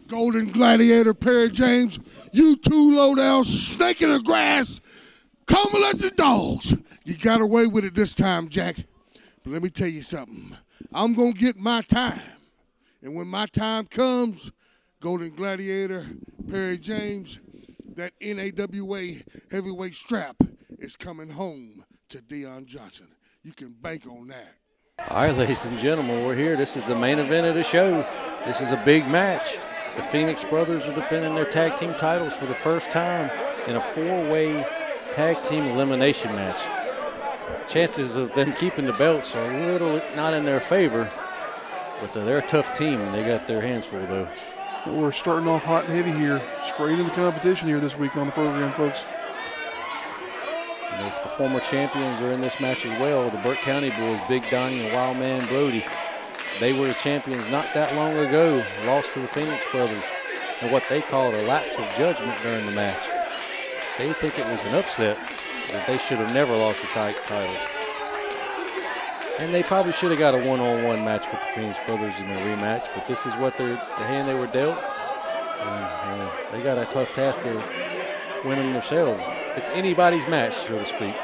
Golden Gladiator, Perry James, you two low down snake in the grass, come and let the dogs. You got away with it this time, Jack. But let me tell you something. I'm going to get my time. And when my time comes, Golden Gladiator, Perry James, that NAWA heavyweight strap is coming home to Deion Johnson. You can bank on that. All right, ladies and gentlemen, we're here. This is the main event of the show. This is a big match. The Phoenix brothers are defending their tag team titles for the first time in a four-way tag team elimination match. Chances of them keeping the belts are a little not in their favor, but they're a tough team, and they got their hands full, though. We're starting off hot and heavy here, straight into competition here this week on the program, folks. You know, if the former champions are in this match as well, the Burke County boys, Big Donnie and Wild Man Brody. They were the champions not that long ago, lost to the Phoenix brothers in what they called a lapse of judgment during the match. They think it was an upset, that they should have never lost the titles. And they probably should have got a one-on-one match with the Phoenix brothers in their rematch, but this is what the hand they were dealt. And they got a tough task to win them themselves. It's anybody's match, so to speak.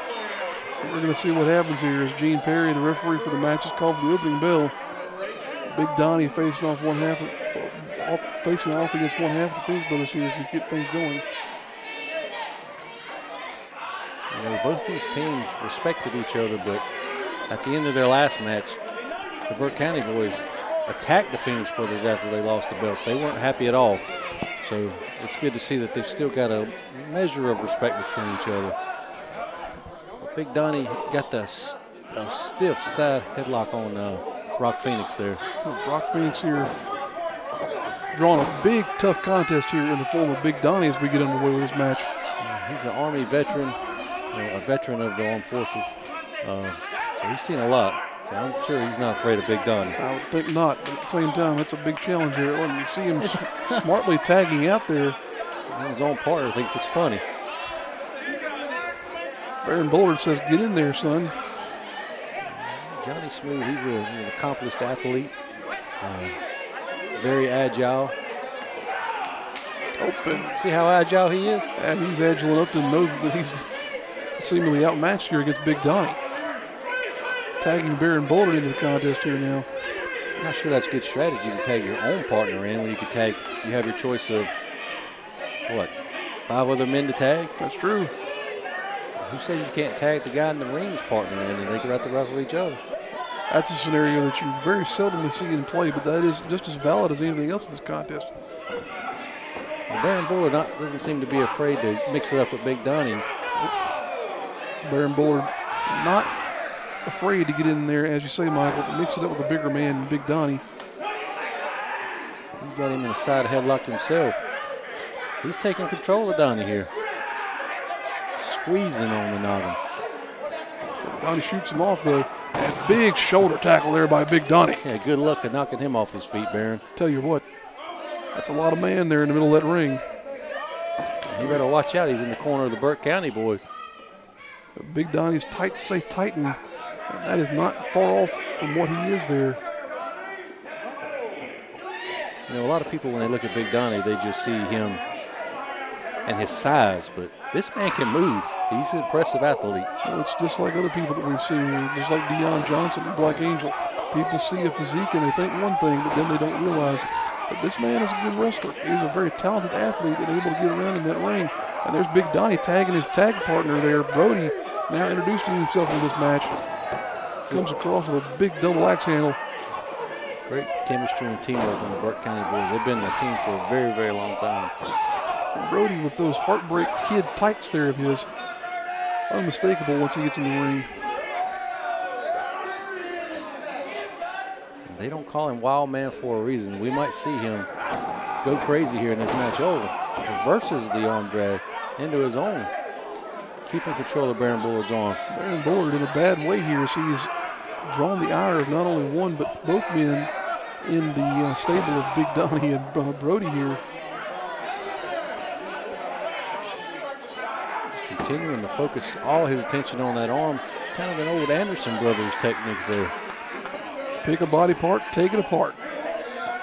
We're going to see what happens here as Gene Perry, the referee for the match, is called for the opening bell. Big Donnie facing off against one half of the Phoenix brothers here as we get things going. You know, both these teams respected each other, but at the end of their last match, the Burke County boys attacked the Phoenix brothers after they lost the belts. They weren't happy at all. So it's good to see that they've still got a measure of respect between each other. But Big Donnie got a stiff side headlock on Brock Phoenix there. Brock Phoenix here drawing a big, tough contest here in the form of Big Donnie as we get underway with this match. He's an Army veteran, a veteran of the armed forces, so he's seen a lot. So I'm sure he's not afraid of Big Donnie. I would think not, but at the same time, it's a big challenge here. When you see him smartly tagging out there. His own partner thinks it's funny. Barron Bullard says, get in there, son. Johnny Smooth, he's an accomplished athlete, very agile. Open. See how agile he is? Yeah, he's agile enough to know that he's seemingly outmatched here against Big Donnie. Tagging Barron Bullard into the contest here now. I'm not sure that's a good strategy to tag your own partner in when you have your choice of, what, 5 other men to tag? That's true. Who says you can't tag the guy in the ring's partner in and they can have to wrestle each other? That's a scenario that you very seldomly see in play, but that is just as valid as anything else in this contest. Well, Barron Bullard doesn't seem to be afraid to mix it up with Big Donnie. Barron Bullard not afraid to get in there, as you say, Michael, mix it up with a bigger man, Big Donnie. He's got him in a side headlock himself. He's taking control of Donnie here. Squeezing on the noggin. Donnie shoots him off, though. And big shoulder tackle there by Big Donnie. Yeah, good luck at knocking him off his feet, Barron. Tell you what, that's a lot of man there in the middle of that ring. You better watch out. He's in the corner of the Burke County boys. Big Donnie's tight to say Titan. And that is not far off from what he is there. You know, a lot of people, when they look at Big Donnie, they just see him and his size, but this man can move. He's an impressive athlete. Well, it's just like other people that we've seen, just like Deion Johnson and Black Angel. People see a physique and they think one thing, but then they don't realize that this man is a good wrestler. He's a very talented athlete and able to get around in that ring. And there's Big Donnie tagging his tag partner there, Brody, now introducing himself in this match. Comes across with a big double axe handle. Great chemistry and teamwork on the Burke County boys. They've been a team for a very, very long time. And Brody with those heartbreak kid tights there of his, unmistakable once he gets in the ring. They don't call him Wild Man for a reason. We might see him go crazy here in this match. Oh, reverses the arm drag into his own. Keeping control of Barron Bullard's arm. Barron Bullard in a bad way here as he's drawn the ire of not only one but both men in the stable of Big Donnie and Brody here. Just continuing to focus all his attention on that arm. Kind of an old Anderson brothers technique there. Pick a body part, take it apart.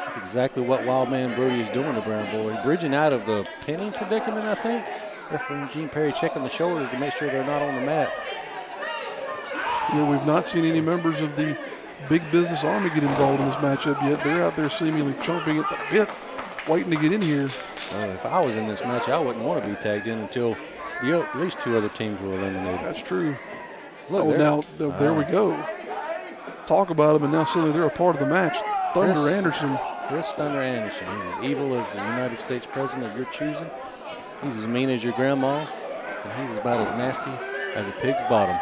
That's exactly what Wildman Brody is doing to Barron Bullard. Bridging out of the pinning predicament, I think. Referee Gene Perry checking the shoulders to make sure they're not on the mat. You know, we've not seen any members of the Big Business Army get involved in this matchup yet. They're out there seemingly chomping at the bit, waiting to get in here. If I was in this match, I wouldn't want to be tagged in until at least 2 other teams were eliminated. That's true. Look, there we go. Talk about them, and now suddenly they're a part of the match. Thunder Anderson. Chris Thunder Anderson. He's as evil as the United States president of your choosing. He's as mean as your grandma, and he's about as nasty as a pig's bottom.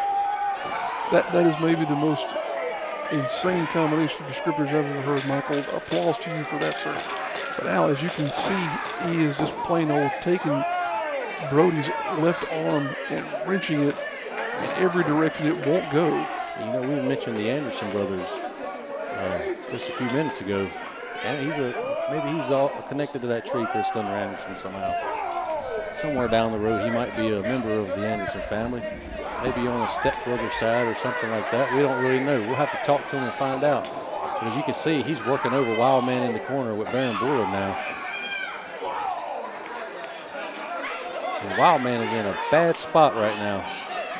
That is maybe the most insane combination of descriptors I've ever heard, Michael. Applause to you for that, sir. But now, as you can see, he is just plain old taking Brody's left arm and wrenching it in every direction it won't go. You know, we mentioned the Anderson brothers just a few minutes ago, and maybe he's all connected to that tree, Chris Thunder Anderson, somehow. Somewhere down the road, he might be a member of the Anderson family, maybe on a stepbrother side or something like that. We don't really know. We'll have to talk to him and find out. But as you can see, he's working over Wildman in the corner with Barron Bullard now. And Wildman is in a bad spot right now.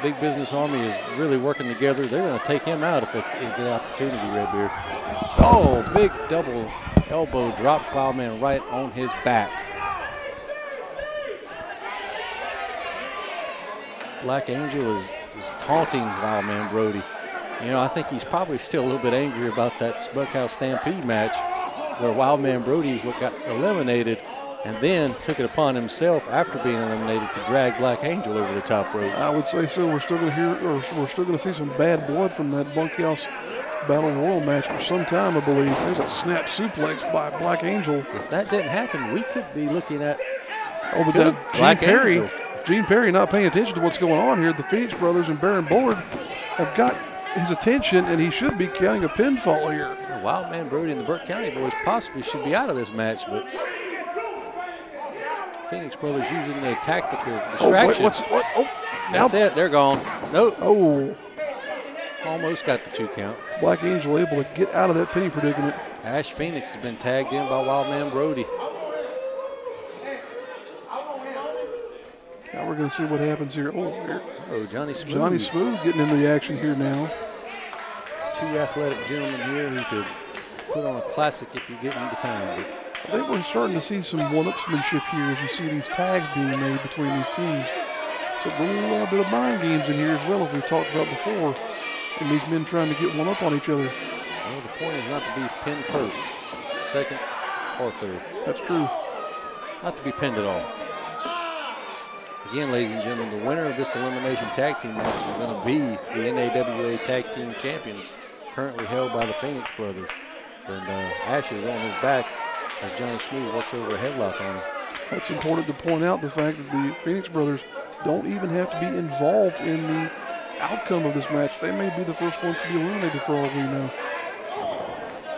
Big Business Army is really working together. They're going to take him out if they get the opportunity, Redbeard. Oh, big double elbow drops Wildman right on his back. Black Angel is taunting Wildman Brody. You know, I think he's probably still a little bit angry about that Smokehouse Stampede match where Wildman Brody got eliminated and then took it upon himself after being eliminated to drag Black Angel over the top rope. I would say so. We're still going to see some bad blood from that Bunkhouse Battle Royal match for some time, I believe. There's a snap suplex by Black Angel. If that didn't happen, we could be looking at Gene Perry not paying attention to what's going on here. The Phoenix brothers and Barron Bullard have got his attention, and he should be counting a pinfall here. Wildman Brody and the Burke County boys possibly should be out of this match, but Phoenix brothers using the tactic of distraction. That's it. They're gone. Nope. Oh. Almost got the 2 count. Black Angel able to get out of that pinning predicament. Ashe Phoenix has been tagged in by Wildman Brody. Now we're going to see what happens here. Oh, Johnny Smooth. Johnny Smooth getting into the action here now. 2 athletic gentlemen here who could put on a classic if you give them the time. I think we're starting to see some one-upsmanship here as you see these tags being made between these teams. So a little bit of mind games in here as well, as we've talked about before, and these men trying to get one up on each other. Well, the point is not to be pinned first, second, or third. That's true. Not to be pinned at all. Again, ladies and gentlemen, the winner of this elimination tag team match is going to be the NAWA Tag Team Champions, currently held by the Phoenix brothers. And Ashe is on his back as Johnny Smooth works over a headlock on him. That's important to point out, the fact that the Phoenix brothers don't even have to be involved in the outcome of this match. They may be the first ones to be eliminated for all we know.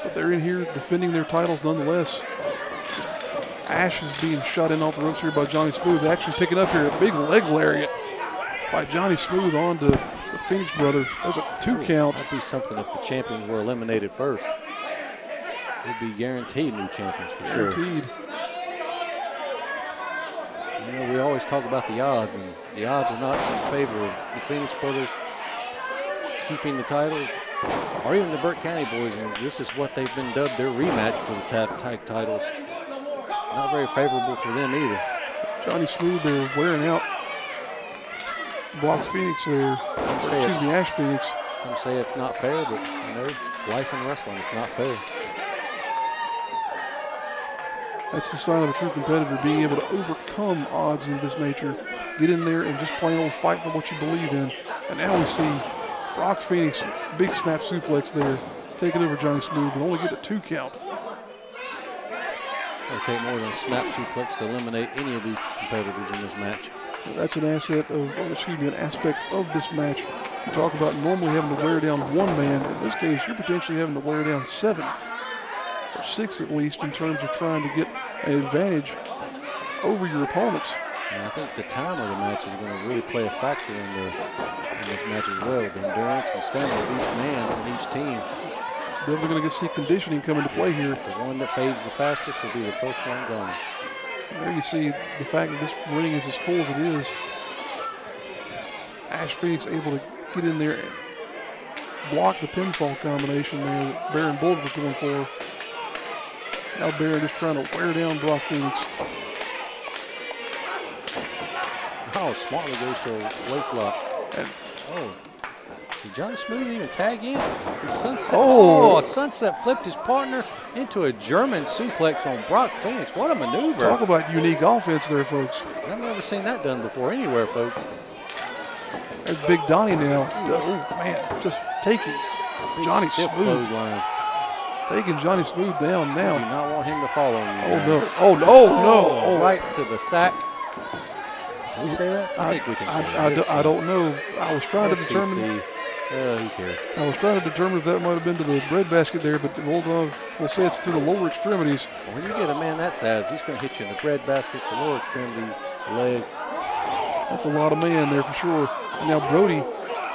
But they're in here defending their titles nonetheless. Ashe is being shot in off the ropes here by Johnny Smooth. Action picking up here. A big leg lariat by Johnny Smooth onto the Phoenix brother. There's a 2 count. That'd be something if the champions were eliminated first. They'd be guaranteed new champions for sure. Guaranteed. You know, we always talk about the odds, and the odds are not in favor of the Phoenix brothers keeping the titles, or even the Burke County boys, and this is what they've been dubbed their rematch for the tag titles. Not very favorable for them either. Johnny Smooth, they're wearing out Phoenix there. Ashe Phoenix. Some say it's not fair, but you know, life in wrestling, it's not fair. That's the sign of a true competitor, being able to overcome odds of this nature, get in there and just plain old fight for what you believe in. And now we see Brock Phoenix, big snap suplex there, taking over Johnny Smooth, but only get a 2 count. It'll take more than a snap suplex to eliminate any of these competitors in this match. That's an asset of, an aspect of this match. You talk about normally having to wear down one man. In this case, you're potentially having to wear down 7 or 6 at least in terms of trying to get an advantage over your opponents. And I think the time of the match is going to really play a factor in this match as well. The endurance and stamina of each man and each team. Definitely going to see conditioning come into play here. The one that fades the fastest will be the first one going. There you see the fact that this ring is as full as it is. Ashe Phoenix able to get in there and block the pinfall combination there that Barron Bullard was going for. Now Barron just trying to wear down Brock Phoenix. Oh, smartly goes to a waist lock. And, did Johnny Smooth even tag in? He sunset. Oh, sunset flipped his partner into a German suplex on Brock Phoenix. What a maneuver. Talk about unique offense there, folks. I've never seen that done before anywhere, folks. There's Big Donnie now. Oh, man, just taking Johnny Smooth. Taking Johnny Smooth down now. I do not want him to fall on you. Oh, no. Oh, no. Oh, right to the sack. Can we say that? I think we can say that. I don't know. I was trying to determine. Who cares? I was trying to determine if that might have been to the breadbasket there, but we'll say it's to the lower extremities. Well, when you get a man that size, he's going to hit you in the breadbasket, the lower extremities, the leg. That's a lot of man there for sure. And now Brody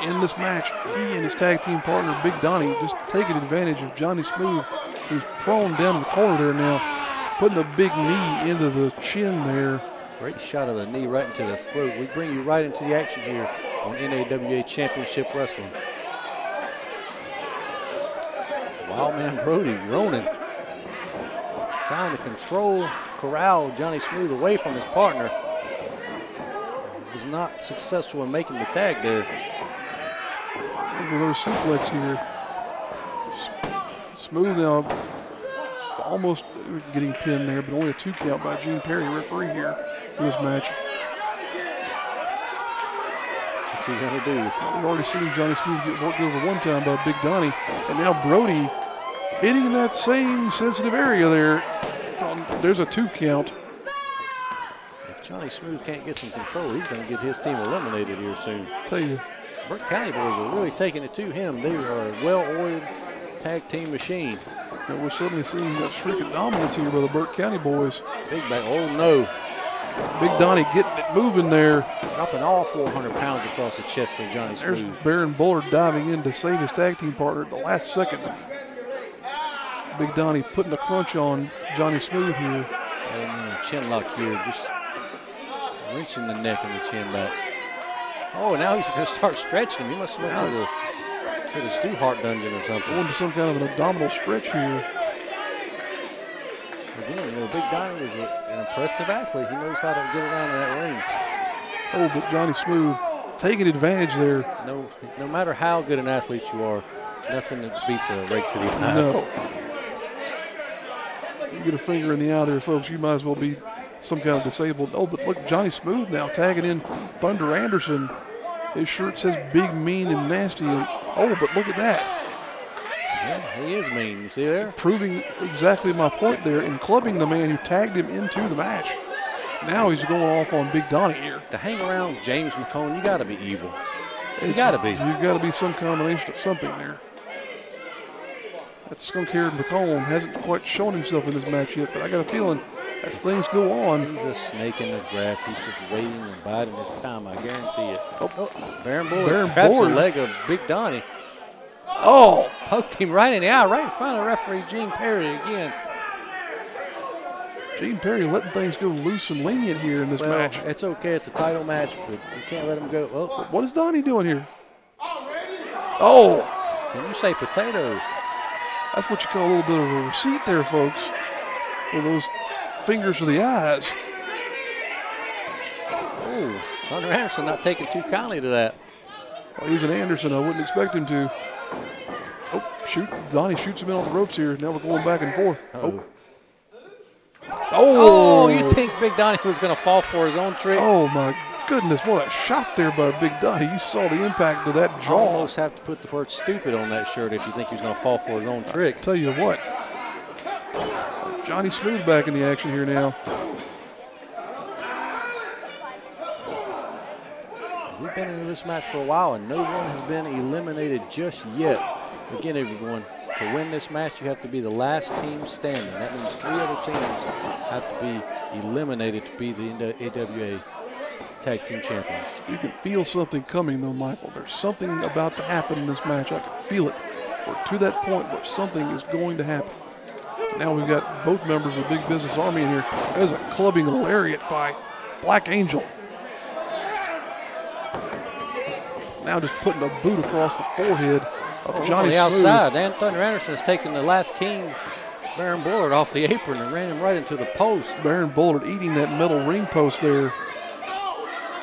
in this match, he and his tag team partner, Big Donnie, just taking advantage of Johnny Smooth, who's prone down in the corner there now, putting a big knee into the chin there. Great shot of the knee right into the throat. We bring you right into the action here on NAWA Championship Wrestling. Wildman Brody, Ronan, trying to corral Johnny Smooth away from his partner. Was not successful in making the tag there. Reverse suplex here. Smooth now almost getting pinned there, but only a 2 count by Gene Perry, referee here for this match. What's he gonna do? We've already seen Johnny Smooth get worked over one time by Big Donnie, and now Brody hitting in that same sensitive area there. There's a 2 count. If Johnny Smooth can't get some control, he's gonna get his team eliminated here soon. Tell you. Burke County boys are really taking it to him. They are a well-oiled tag team machine. And we're suddenly seeing that streak of dominance here by the Burke County boys. Big back, oh no. Big Donnie getting it moving there. Dropping all 400 pounds across the chest of Johnny Smooth. There's Barron Bullard diving in to save his tag team partner at the last second. Big Donnie putting a crunch on Johnny Smooth here. And a chin lock here, just wrenching the neck and the chin back. Oh, now he's going to start stretching him. He must have went to the Stu Hart dungeon or something. Going to some kind of an abdominal stretch here. Again, Big Donnie is an impressive athlete. He knows how to get around in that ring. Oh, but Johnny Smooth taking advantage there. No matter how good an athlete you are, nothing that beats a rake to the eyes. No. If you get a finger in the eye there, folks, you might as well be some kind of disabled. Oh, but look, Johnny Smooth now tagging in Thunder Anderson. His shirt says big, mean, and nasty. Oh, but look at that. Yeah, he is mean. You see there? Proving exactly my point there and clubbing the man who tagged him into the match. Now he's going off on Big Donnie here. To hang around James McCone, you got to be evil. You got to be. You've got to be some combination of something there. That skunk-haired McCone hasn't quite shown himself in this match yet, but I got a feeling as things go on. He's a snake in the grass. He's just waiting and biding his time, I guarantee it. Barron Bullard grabs the leg of Big Donnie. Oh! Poked him right in the eye, right in front of referee Gene Perry again. Gene Perry letting things go loose and lenient here in this match. It's okay. It's a title match, but you can't let him go. Oh. What is Donnie doing here? Oh! Can you say potato? That's what you call a little bit of a receipt there, folks. For those fingers to the eyes. Oh, Thunder Anderson not taking too kindly to that. Well, he's an Anderson. I wouldn't expect him to. Oh, shoot. Donnie shoots him in on the ropes here. Now we're going back and forth. Uh-oh. Oh, you think Big Donnie was going to fall for his own trick? Oh, my goodness. What a shot there by Big Donnie. You saw the impact of that jaw. Almost have to put the word stupid on that shirt if you think he's going to fall for his own trick. I'll tell you what. Johnny Smooth back in the action here now. We've been in this match for a while, and no one has been eliminated just yet. Again, everyone, to win this match, you have to be the last team standing. That means 3 other teams have to be eliminated to be the AWA Tag Team Champions. You can feel something coming, though, Michael. There's something about to happen in this match. I can feel it. We're to that point where something is going to happen. Now we've got both members of the Big Business Army in here. There's a clubbing lariat by Black Angel. Now just putting a boot across the forehead of Johnny Smooth. Outside, Thunder Anderson has taken the last king, Barron Bullard, off the apron and ran him right into the post. Barron Bullard eating that metal ring post there.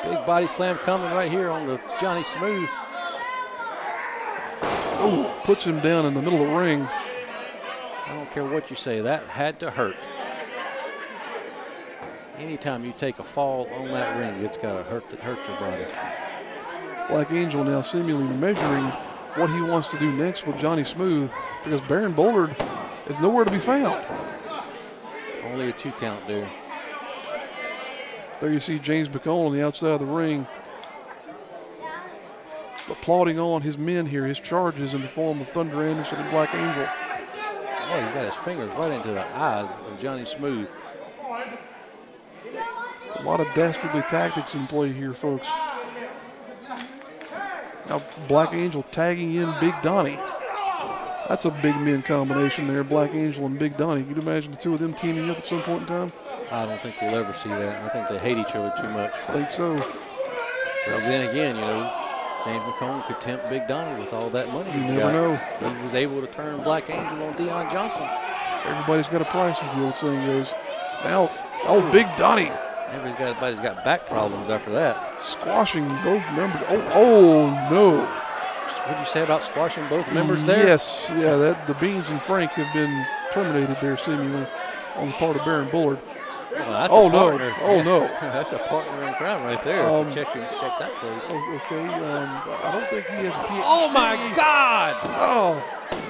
Big body slam coming right here on the Johnny Smooth. Oh, puts him down in the middle of the ring. I don't care what you say, that had to hurt. Anytime you take a fall on that ring, it's got to hurt your body. Black Angel now seemingly measuring what he wants to do next with Johnny Smooth, because Barron Bullard is nowhere to be found. Only a 2 count there. There you see James McCone on the outside of the ring, applauding on his men here, his charges in the form of Thunder Anderson and Black Angel. Oh, he's got his fingers right into the eyes of Johnny Smooth. A lot of dastardly tactics in play here, folks. Now Black Angel tagging in Big Donnie. That's a big men combination there, Black Angel and Big Donnie. Can you imagine the two of them teaming up at some point in time? I don't think we'll ever see that. I think they hate each other too much. I think so. But then again, James McCone could tempt Big Donnie with all that money he's got. You never know. He was able to turn Black Angel on Deion Johnson. Everybody's got a price, as the old saying goes. Now, Big Donnie. Everybody's got back problems after that. Squashing both members. Oh no. What did you say about squashing both members there? Yes, yeah, the Beans and Frank have been terminated there seemingly on the part of Barron Bullard. Well, no. That's a partner in crime right there. Check that, please. Okay, I don't think he has a PhD. Oh, my God. Oh.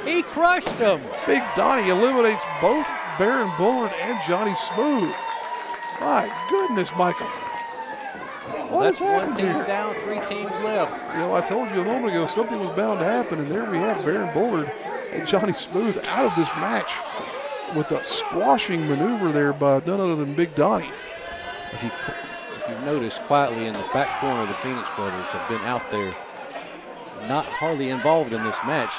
He crushed him. Big Donnie eliminates both Barron Bullard and Johnny Smooth. My goodness, Michael. What is happening one team here? Down, 3 teams left. I told you a moment ago something was bound to happen, and there we have Barron Bullard and Johnny Smooth out of this match with a squashing maneuver there by none other than Big Donnie. If you notice, quietly in the back corner, the Phoenix brothers have been out there, not hardly involved in this match.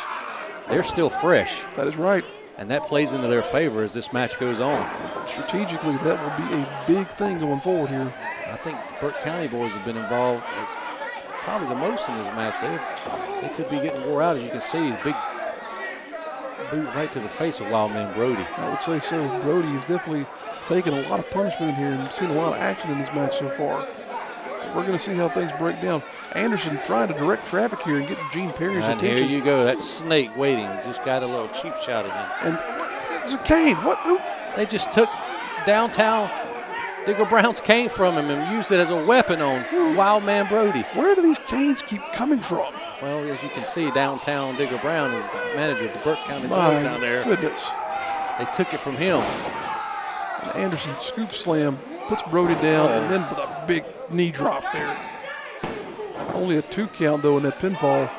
They're still fresh. That is right. And that plays into their favor as this match goes on. Strategically, that will be a big thing going forward here. I think the Burke County boys have been involved probably the most in this match. They could be getting wore out, as you can see. His big boot right to the face of Wildman Brody. I would say so. Brody has definitely taken a lot of punishment in here and seen a lot of action in this match so far. But we're going to see how things break down. Anderson trying to direct traffic here and get Gene Perry's attention. There you go. That snake waiting. Just got a little cheap shot at him. And it's a cane. What? Ooh. They just took downtown Digger Brown's cane from him and used it as a weapon on Wildman Brody. Where do these canes keep coming from? Well, as you can see, downtown Digger Brown is the manager of the Burke County My boys down there. Goodness. They took it from him. And Anderson scoop slam, puts Brody down, and then with a big knee drop there. Only a 2 count, though, in that pinfall.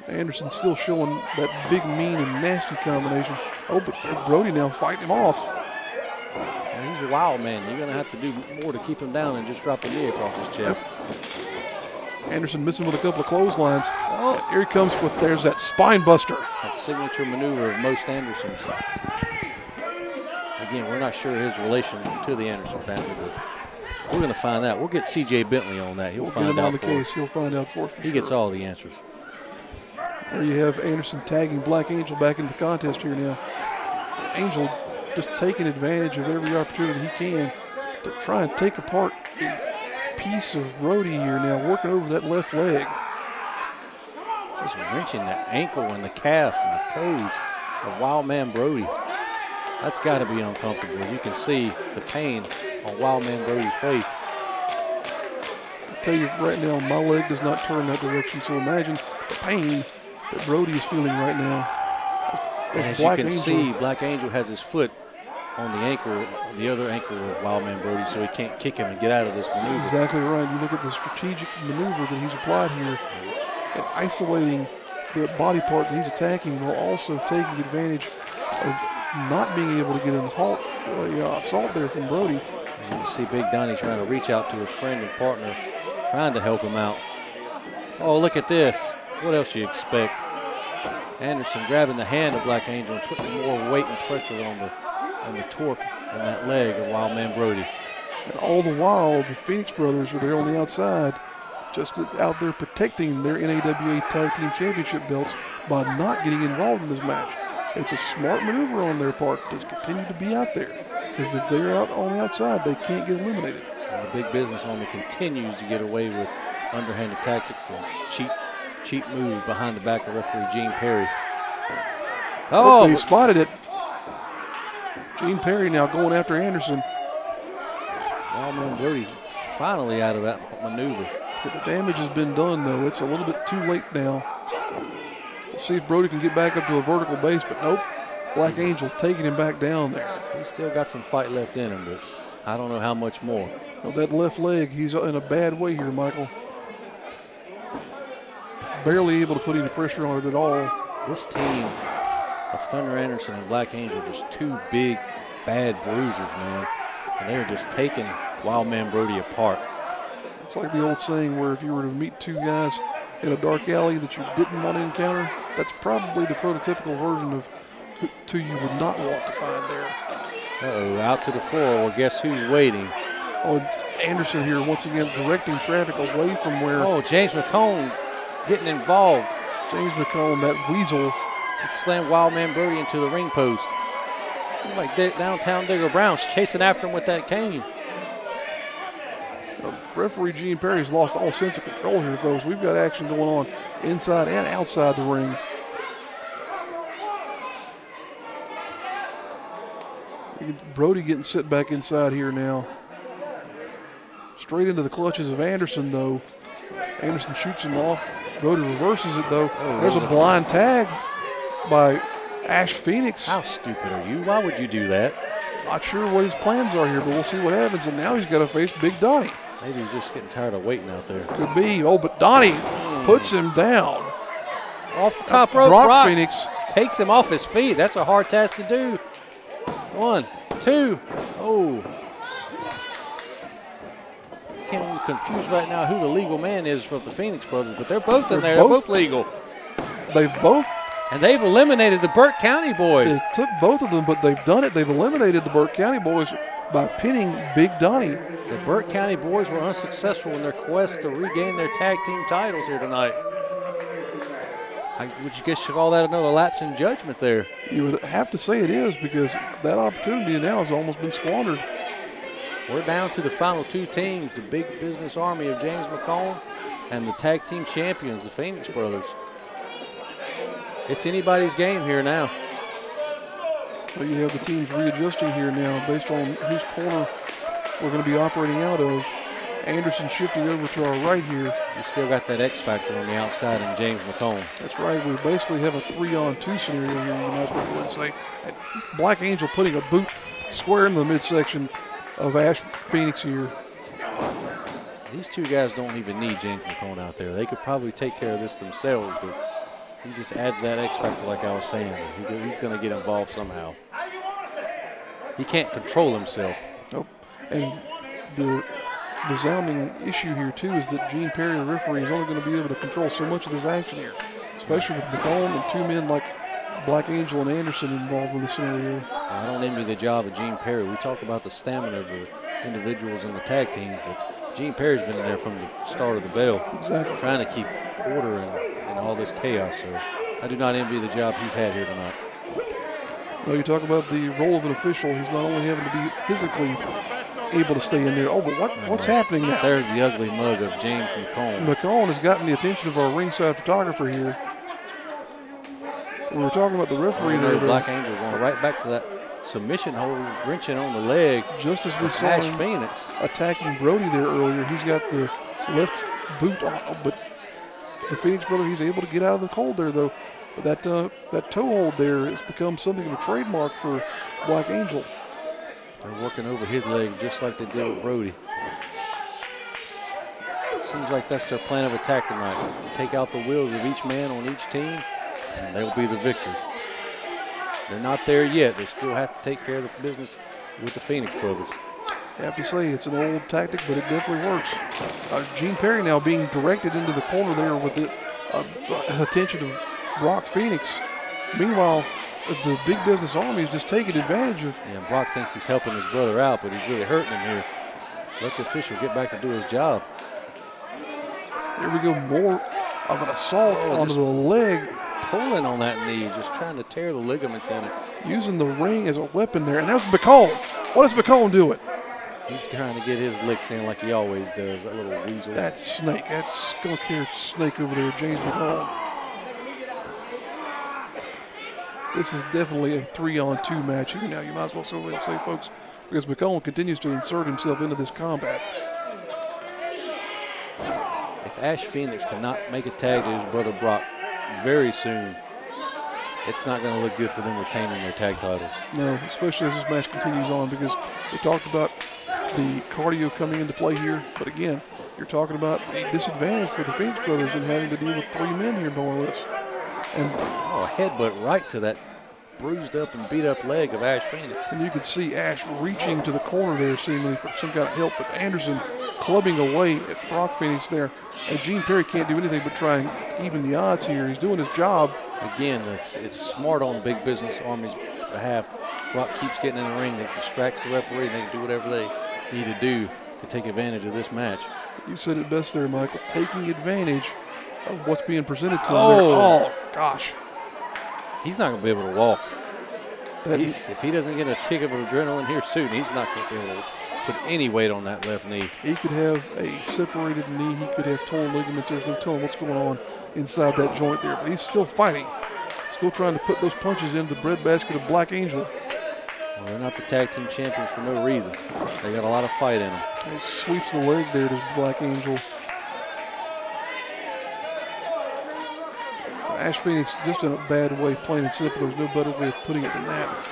Anderson still showing that big, mean, and nasty combination. Oh, but Brody now fighting him off. And he's a wild man. You're going to have to do more to keep him down than just drop a knee across his chest. Yep. Anderson missing with a couple of clotheslines. Oh. And here he comes there's that spine buster. That signature maneuver of most Andersons. Again, we're not sure his relation to the Anderson family, but we're going to find out. We'll get C.J. Bentley on that. He'll find out on the case. He'll find out for us for sure. He gets all the answers. There you have Anderson tagging Black Angel back into the contest here now. Angel just taking advantage of every opportunity he can to try and take apart a piece of Brody here now, working over that left leg. Just wrenching the ankle and the calf and the toes. of Wildman Brody. That's got to be uncomfortable. As you can see the pain on Wildman Brody's face. I'll tell you right now, my leg does not turn that direction, so imagine the pain that Brody is feeling right now. And as you can see, Black Angel has his foot on the ankle, the other ankle of Wildman Brody, so he can't kick him and get out of this maneuver. Exactly right. You look at the strategic maneuver that he's applied here and isolating the body part that he's attacking while also taking advantage of not being able to get an assault there from Brody. And you see Big Donnie trying to reach out to his friend and partner, trying to help him out. Oh, look at this. What else you expect? Anderson grabbing the hand of Black Angel and putting more weight and pressure on the torque in that leg of Wildman Brody. And all the while, the Phoenix brothers are there on the outside, just out there protecting their NAWA Tag Team Championship belts by not getting involved in this match. It's a smart maneuver on their part to continue to be out there, because if they're out on the outside, they can't get eliminated. And the Big Business Army continues to get away with underhanded tactics and cheap moves behind the back of referee Gene Perry. Oh, he spotted it. Gene Perry now going after Anderson. Wildman Brody finally out of that maneuver. But the damage has been done, though. It's a little bit too late now. We'll see if Brody can get back up to a vertical base, but nope. Black Angel taking him back down there. He's still got some fight left in him, but I don't know how much more. Well, that left leg, he's in a bad way here, Michael. Barely able to put any pressure on it at all. This team of Thunder Anderson and Black Angel, just two big, bad bruisers, man. And they're just taking Wildman Brody apart. It's like the old saying where if you were to meet two guys in a dark alley that you didn't want to encounter, that's probably the prototypical version of two you would not want to find there. Uh-oh, out to the floor. Well, guess who's waiting? Oh, Anderson here once again directing traffic away from where. Oh, James McCone getting involved. James McCone, that weasel. He slammed Wildman Brody into the ring post. Like downtown Digger Brown's chasing after him with that cane. Referee Gene Perry's lost all sense of control here, folks. We've got action going on inside and outside the ring. Brody getting set back inside here now. Straight into the clutches of Anderson, though. Anderson shoots him off. Brody reverses it, though. There's a blind tag by Ashe Phoenix. How stupid are you? Why would you do that? Not sure what his plans are here, but we'll see what happens. And now he's got to face Big Donnie. Maybe he's just getting tired of waiting out there. Could be. Oh, but Donnie puts him down. Off the top rope, Brock Phoenix takes him off his feet. That's a hard task to do. 1, 2. Oh. I'm confused right now who the legal man is for the Phoenix brothers, but they're both in there. They're both legal. And they've eliminated the Burke County boys. It took both of them, but they've done it. They've eliminated the Burke County boys by pinning Big Donnie. The Burke County boys were unsuccessful in their quest to regain their tag team titles here tonight. Would you guess you call that another lapse in judgment there? You would have to say it is, because that opportunity now has almost been squandered. We're down to the final two teams, the Big Business Army of James McCone and the tag team champions, the Phoenix brothers. It's anybody's game here now. Well, you have the teams readjusting here now based on whose corner we're going to be operating out of. Anderson shifting over to our right here. You still got that X factor on the outside in James McCone. That's right. We basically have a 3-on-2 scenario here, you might as well go ahead and say. And Black Angel putting a boot square in the midsection of Ashe Phoenix here. These two guys don't even need James McCone out there. They could probably take care of this themselves, but he just adds that X factor like I was saying. He's going to get involved somehow. He can't control himself. Nope. And the resounding issue here, too, is that Gene Perry, the referee, is only going to be able to control so much of this action here, especially with McCone and two men like Black Angel and Anderson involved in the scenario. I don't envy the job of Gene Perry. We talk about the stamina of the individuals in the tag team, but Gene Perry's been in there from the start of the bell, exactly, trying to keep order in all this chaos. So I do not envy the job he's had here tonight. No, you talk about the role of an official. He's not only having to be physically able to stay in there. Oh, but what's happening now? There's the ugly mug of James McCone. McCone has gotten the attention of our ringside photographer here. We were talking about the referee there. Black Angel going right back to that submission hold, wrenching on the leg. Just as we saw Ashe him Phoenix attacking Brody there earlier, he's got the left boot on, but the Phoenix brother, he's able to get out of the cold there, though. But that toe hold there has become something of a trademark for Black Angel. They're working over his leg just like they did with Brody. Seems like that's their plan of attack tonight. Take out the wheels of each man on each team, and they'll be the victors. They're not there yet. They still have to take care of the business with the Phoenix brothers. I have to say, it's an old tactic, but it definitely works. Gene Perry now being directed into the corner there with the attention of Brock Phoenix. Meanwhile, the Big Business Army is just taking advantage of. Yeah, Brock thinks he's helping his brother out, but he's really hurting him here. Let the official get back to do his job. Here we go, more of an assault onto the leg. Pulling on that knee, just trying to tear the ligaments in it. Using the ring as a weapon there, and that's Bacone. What is Bacone doing? He's trying to get his licks in like he always does, that little weasel. That snake, that skunk-haired snake over there, James Bacone. This is definitely a 3-on-2 match here now. You might as well so say, folks, because Bacone continues to insert himself into this combat. If Ashe Phoenix cannot make a tag to his brother Brock very soon, it's not going to look good for them retaining their tag titles. No, especially as this match continues on, because we talked about the cardio coming into play here. But again, you're talking about a disadvantage for the Phoenix brothers in having to deal with 3 men here below us. And a headbutt right to that bruised up and beat up leg of Ashe Phoenix. And you could see Ashe reaching to the corner there seemingly for some kind of help, but Anderson clubbing away at Brock Phoenix there. And Gene Perry can't do anything but try and even the odds here. He's doing his job. Again, it's smart on Big Business Army's behalf. Brock keeps getting in the ring. That distracts the referee, and they can do whatever they need to do to take advantage of this match. You said it best there, Michael. Taking advantage of what's being presented to him. Oh, gosh. He's not going to be able to walk. If he doesn't get a kick of adrenaline here soon, he's not going to be able to put any weight on that left knee. He could have a separated knee. He could have torn ligaments. There's no telling what's going on inside that joint there. But he's still fighting. Still trying to put those punches into the breadbasket of Black Angel. Well, they're not the tag team champions for no reason. They got a lot of fight in them. He sweeps the leg there to Black Angel. Ashe Phoenix just in a bad way, plain and simple. There's no better way of putting it than that.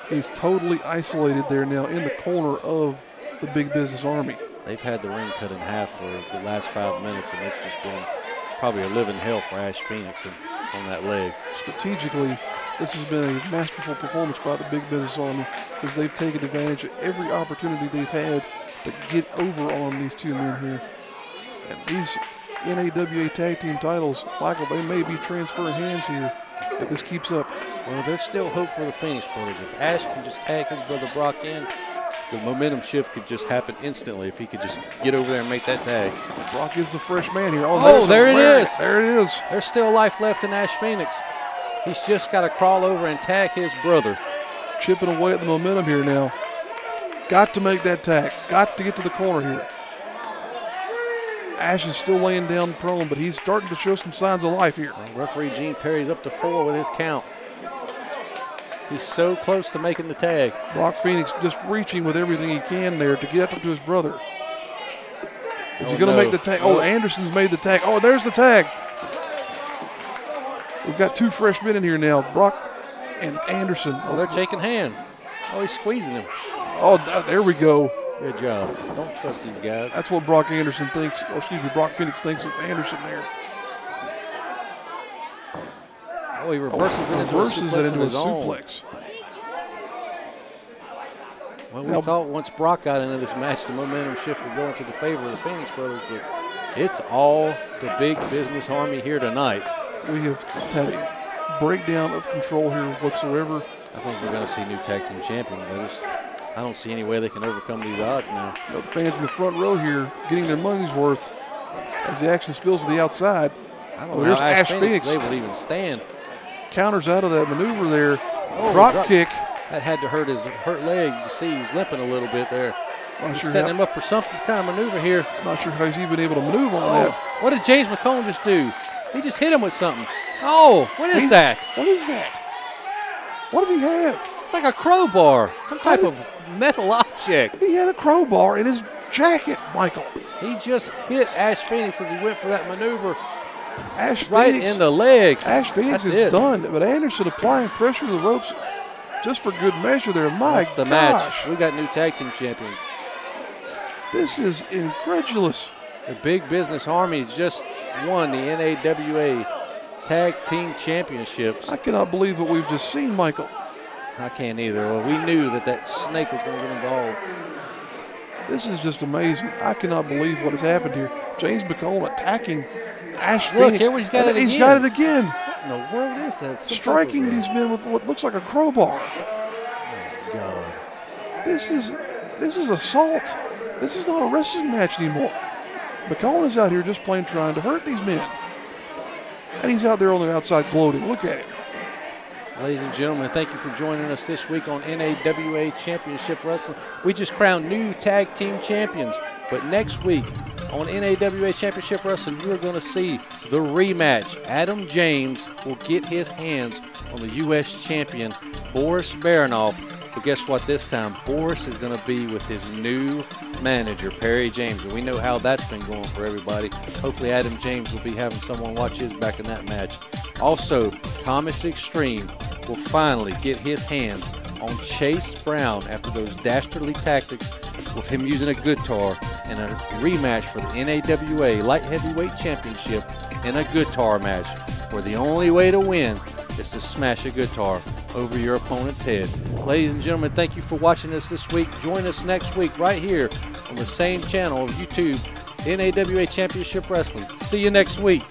He's totally isolated there now in the corner of the Big Business Army. They've had the ring cut in half for the last 5 minutes, and it's just been probably a living hell for Ashe Phoenix on that leg. Strategically, this has been a masterful performance by the Big Business Army, because they've taken advantage of every opportunity they've had to get over on these 2 men here. And these NAWA tag team titles, Michael, they may be transferring hands here if this keeps up. Well, there's still hope for the Phoenix brothers. If Ashe can just tag his brother Brock in, the momentum shift could just happen instantly if he could just get over there and make that tag. Brock is the fresh man here. Oh, there it is. There it is. There's still life left in Ashe Phoenix. He's just got to crawl over and tag his brother. Chipping away at the momentum here now. Got to make that tag. Got to get to the corner here. Ashe is still laying down prone, but he's starting to show some signs of life here. Well, referee Gene Perry's up to 4 with his count. He's so close to making the tag. Brock Phoenix just reaching with everything he can there to get up to his brother. Is he going to make the tag? Oh, Anderson's made the tag. Oh, there's the tag. We've got 2 fresh men in here now, Brock and Anderson. Oh, they're shaking hands. Oh, he's squeezing him. Oh, there we go. Good job. Don't trust these guys. That's what Brock Anderson thinks, or excuse me, Brock Phoenix thinks of Anderson there. Oh, he reverses it into a suplex. Well, we thought once Brock got into this match, the momentum shift would go into the favor of the Phoenix brothers, but it's all the Big Business Army here tonight. We have had a breakdown of control here whatsoever. I think we're going to see new tag team champions. I don't see any way they can overcome these odds now. You know, the fans in the front row here getting their money's worth as the action spills to the outside. I don't know how Ashe Phoenix is able to even stand. Counters out of that maneuver there. Drop kick. That had to hurt his leg. You see he's limping a little bit there. He's setting him up for some kind of maneuver here. Not sure how he's even able to maneuver on that. What did James McCone just do? He just hit him with something. Oh, what is that? What is that? What did he have? It's like a crowbar, some type of metal object. He had a crowbar in his jacket, Michael. He just hit Ashe Phoenix as he went for that maneuver. Ashe right Phoenix, in the leg. Ashe Phoenix is done, but Anderson applying pressure to the ropes just for good measure there. My That's the gosh. match. We got new tag team champions. This is incredulous. The Big Business Army just won the NAWA Tag Team Championships. I cannot believe what we've just seen, Michael. I can't either. Well, we knew that snake was going to get involved. This is just amazing. I cannot believe what has happened here. James McCone attacking Ashe Look, Phoenix. here he's got it again. He's got it again. What in the world is that? Striking these men with what looks like a crowbar. Oh, God. This is assault. This is not a wrestling match anymore. McCone is out here just plain trying to hurt these men. And he's out there on the outside gloating. Look at him. Ladies and gentlemen, thank you for joining us this week on NAWA Championship Wrestling. We just crowned new tag team champions, but next week on NAWA Championship Wrestling, you are going to see the rematch. Adam James will get his hands on the U.S. champion, Boris Baronoff. But guess what this time? Boris is going to be with his new manager, Perry James. And we know how that's been going for everybody. Hopefully Adam James will be having someone watch his back in that match. Also, Thomas Extreme will finally get his hands on Chase Brown after those dastardly tactics with him using a guitar in a rematch for the NAWA Light Heavyweight Championship in a guitar match, where the only way to win is to smash a guitar over your opponent's head. Ladies and gentlemen, thank you for watching us this week. Join us next week right here on the same channel of YouTube, NAWA Championship Wrestling. See you next week.